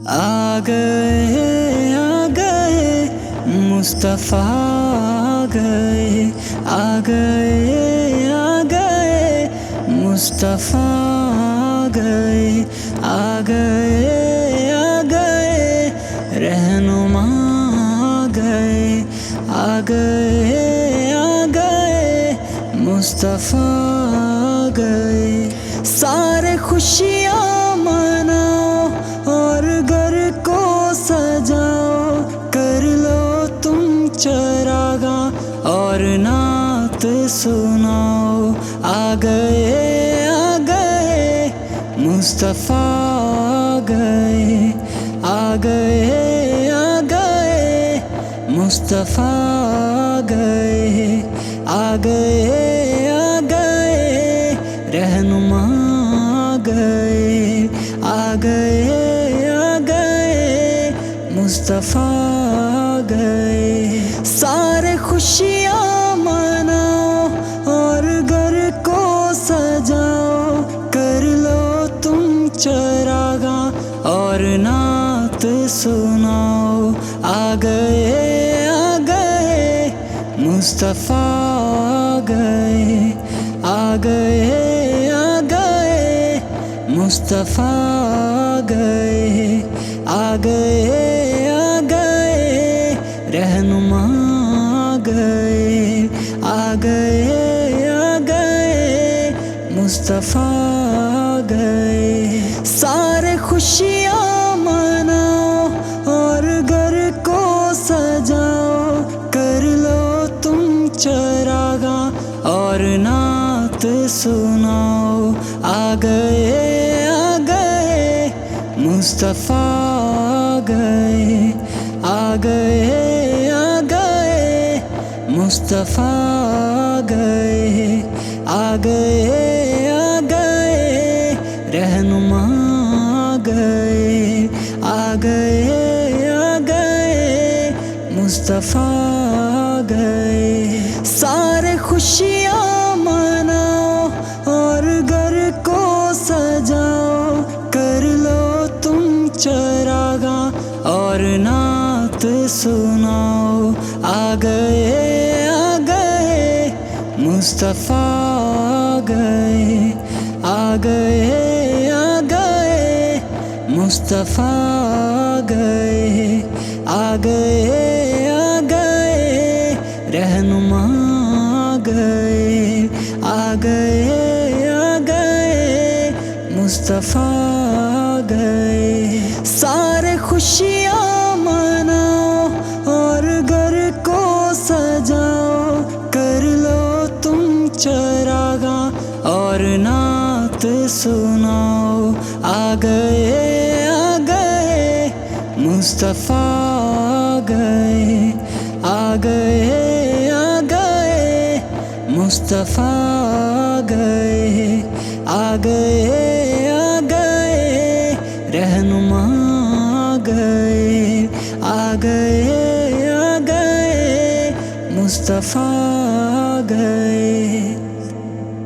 آ گئے مصطفیٰ آ گئے مصطفیٰ آ گئے رہنما آ گئے مصطفیٰ گئے. سارے خوشیاں مناؤ اور گھر کو سجاؤ، کر لو تم چراغاں اور نعت سناؤ. آ گئے مصطفیٰ گئے آ گئے مصطفیٰ گئے آ گئے رہنما گئے آ گئے مصطفیٰ گئے. سارے خوشیاں مناؤ اور گھر کو سجاؤ، کر لو تم چراغاں اور نعت سناؤ. آ گئے مصطفیٰ گئے آ گئے مصطفیٰ گئے آ گئے رہنما گئے آ گئے مصطفیٰ گئے. سارے خوشیاں مناؤ اور گھر کو سجاؤ، کر لو تم چراغاں اور نعت سناؤ. آ گئے مصطفیٰ گئے آ گئے مصطفیٰ گئے آ گئے رہنما گئے آ گئے مصطفیٰ گئے. سارے خوشیاں مناؤ اور گھر کو سجاؤ، کر لو تم چراغاں اور نعت سناؤ. آ گئے مصطفیٰ گئے آ گئے مصطفیٰ گئے آ گئے رہنما گئے آ گئے مصطفیٰ گئے. سارے خوشیاں مناؤ اور گھر کو سجاؤ، کر لو تم چراغاں اور نعت سناؤ. آ گئے مصطفیٰ گئے آ گئے مصطفیٰ گئے آ گئے رہنما گئے آ گئے مصطفیٰ گئے.